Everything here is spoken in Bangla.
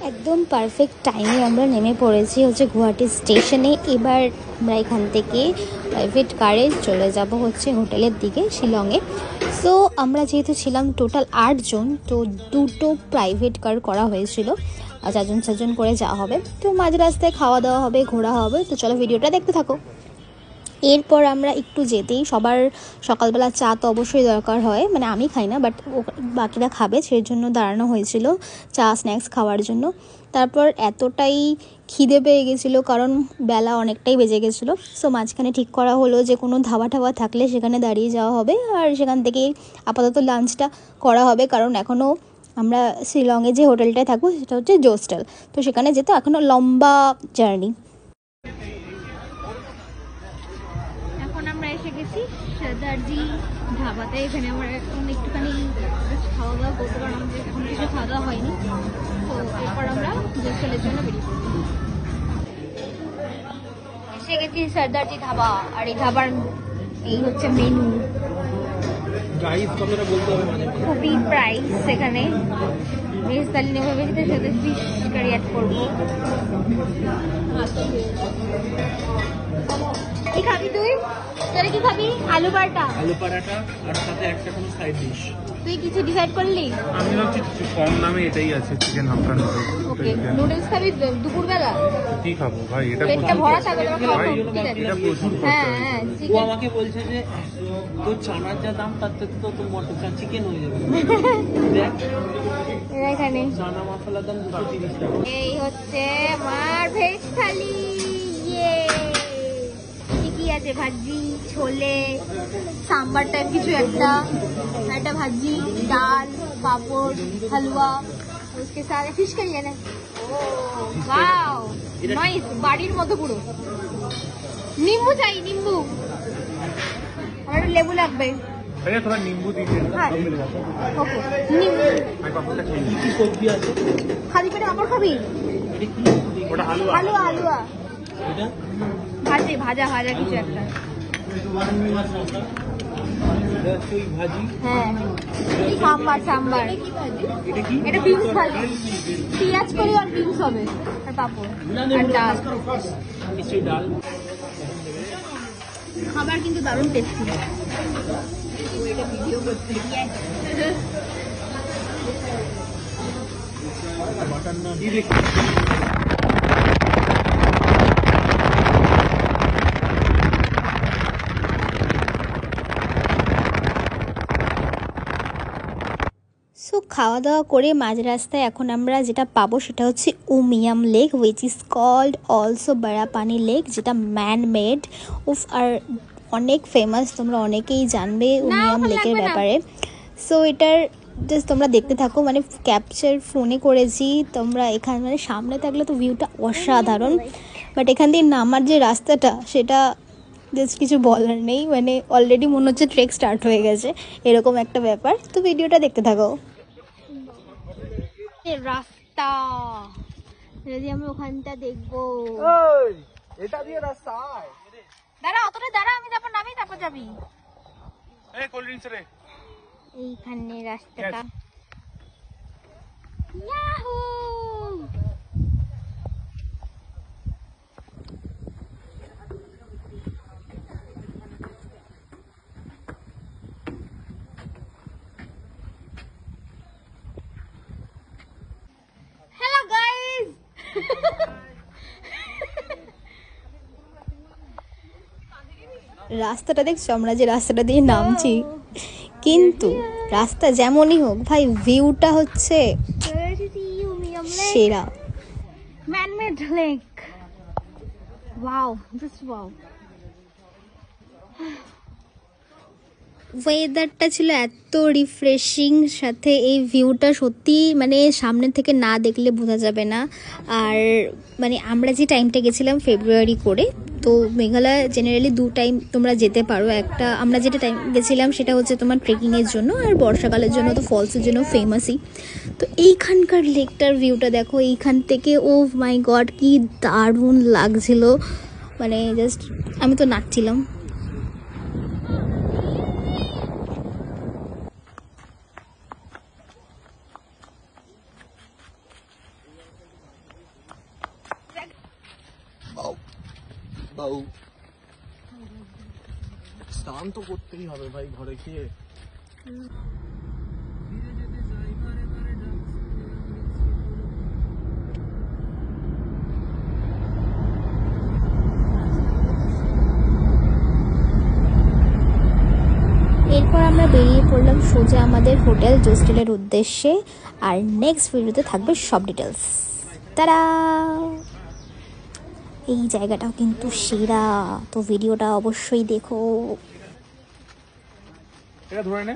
একদম পারফেক্ট টাইমে আমরা নেমে পড়েছি হচ্ছে গুয়াহাটি স্টেশনে। এবার আমরা এখান থেকে প্রাইভেট কারে চলে যাব হচ্ছে হোটেলের দিকে শিলংয়ে। সো আমরা যেহেতু ছিলাম টোটাল 8 জন, তো দুটো প্রাইভেট কার করা হয়েছিল, 4জন করে যাওয়া হবে। তো মাঝ রাস্তায় খাওয়া দাওয়া হবে, ঘোরা হবে। তো চলো ভিডিওটা দেখতে থাকো। এরপর আমরা একটু যেতেই সবার সকালবেলা চা তো অবশ্যই দরকার হয়, মানে আমি খাই না বাট বাকিরা খাবে, সেই জন্য দাঁড়ানো হয়েছিল চা স্ন্যাক্স খাওয়ার জন্য। তারপর এতটাই খিদে পেয়ে গেছিলো কারণ বেলা অনেকটাই বেজে গেছিলো। সো মাঝখানে ঠিক করা হলো যে কোনো ধাবা থাকলে সেখানে দাঁড়িয়ে যাওয়া হবে, আর সেখান থেকে আপাতত লাঞ্চটা করা হবে, কারণ এখনও আমরা শিলংয়ে যে হোটেলটায় থাকবো সেটা হচ্ছে জোস্টাল। তো সেখানে যেতে এখনও লম্বা জার্নি। আমরা এসে গেছি সরদারজি ধাবাতে। এখানে আমরা এখন একটুখানি খাওয়া দাওয়া করতে পারবো, আমাদের এখন কিছু খাওয়া দাওয়া হয়নি। তো এরপর আমরা জোস্টালের জন্য বেরিয়ে পড়বো। এসে গেছি সরদারজি ধাবা, আর এই ধাবার এই হচ্ছে মেনু। খুবই প্রাইস এখানে। ভেজ থালি নেবো, ভেজিতে সাথে ফিশ কারি অ্যাড করবো। কি খাবি তুই? তোরা কি খাবি? আলু পরাঠা আর সাথে একটা কোনো সাইড ডিশ। তুই কিছু ডিসাইড করলি? আমি ভাবছি কম দামে এটাই আছে, চিকেন হাক্কা নুডলস। ওকে, নুডলস খাবি দুপুরবেলা? কি খাবো ভাই, এটা পেটটা ভরা থাকবে তো খাবো। এটা প্রচুর হ্যাঁ হ্যাঁ। ও আমাকে বলছে যে তোর চানার যা দাম তার থেকে তো তোর মটর চিকেন হয়ে যাবে। দেখ এখানে চানা মশলার দাম 230 টাকা। এই হচ্ছে আমার ভেজ থালি। ইয়ে কি আছে? ভাজি, ছোলে, সাম্বার টাইপ কিছু একটা ভাজি, ডাল, পাপড়, হালুয়া, उसके साथ फिश करी है ना। वाओ नाइस, বাড়ির মতো পুরো। নিম্বু চাই, নিম্বু। আর লেবু লাগবে। भैया थोड़ा नींबू दीजिए। हाँ ओके, নিম্বু। मैं पापा का কি সবজি আছে? খালি পেটে আবার খাবি? এটা কি? ওটা হালুয়া। হালুয়া হালুয়া এটা ভাজি, ভাজা কিছু একটা। এটা হচ্ছে ওই ভাজি। হ্যাঁ সাম্বার। এটা কি? এটা বিনস ভাজি, পেঁয়াজ করি আর বিনস হবে, আর পাপড় আর ডাল। কিছু ডাল। খাবার কিন্তু দারুণ টেস্টি। এটা ভিডিও করতে কি দেখি? সো খাওয়া দাওয়া করে মাঝ রাস্তায় এখন আমরা যেটা পাবো সেটা হচ্ছে Umiam lake, which is called also Barapani lake, যেটা ম্যান মেড। উফ, আর অনেক ফেমাস, তোমরা অনেকেই জানবে উমিয়াম লেকের ব্যাপারে। সো এটার জাস্ট তোমরা দেখতে থাকো, মানে ক্যাপচার ফোনে করেছি। তোমরা এখানে মানে সামনে থাকলে তো ভিউটা অসাধারণ, বাট এখান দিয়ে নামার যে রাস্তাটা সেটা জাস্ট কিছু বলার নেই, মানে অলরেডি মনে হচ্ছে ট্রেক স্টার্ট হয়ে গেছে, এরকম একটা ব্যাপার। তো ভিডিওটা দেখতে থাকো। রাস্তা যদি আমরা ওখানটা দেখবো। এটা দিয়ে রাস্তা। দাঁড়া, অতটা দাঁড়া, আমি তারপর নামি, তারপর যাবি। এই কোল্ড ড্রিঙ্কস রে। এইখানে রাস্তাটা। ইয়াহু! হ্যালো গাইস, রাস্তাটা দেখছো? আমরা যে রাস্তাটা দিয়ে নামছি, কিন্তু রাস্তা যেমনই হোক ভাই, ভিউটা হচ্ছে সেরা। Man-made lake, wow, just wow. ওয়েদারটা ছিল এত রিফ্রেশিং, সাথে এই ভিউটা সত্যি মানে সামনে থেকে না দেখলে বোঝা যাবে না। আর মানে আমরা যে টাইমটা গেছিলাম ফেব্রুয়ারি করে, তো মেঘালয় জেনারেলি 2 টাইম তোমরা যেতে পারো। একটা আমরা যেটা টাইম গেছিলাম সেটা হচ্ছে তোমার ট্রেকিংয়ের জন্য, আর বর্ষাকালের জন্য তো ফলসের জন্য ফেমাসই। তো এইখানকার লেকটার ভিউটা দেখো এইখান থেকে, ও মাই গড কি দারুণ লাগছিল, মানে জাস্ট আমি তো নাচছিলাম। বাবু স্নান তো করতেই হবে ভাই ঘরে গিয়ে। এরপর আমরা বেরিয়ে পড়লাম সোজা আমাদের হোটেল জোস্টেলের উদ্দেশ্যে। আর নেক্সট ভিডিওতে থাকবে সব ডিটেলস। তারা এই জায়গাটাও কিন্তু সেরা, তো ভিডিওটা অবশ্যই দেখো। এটা ধরে নে।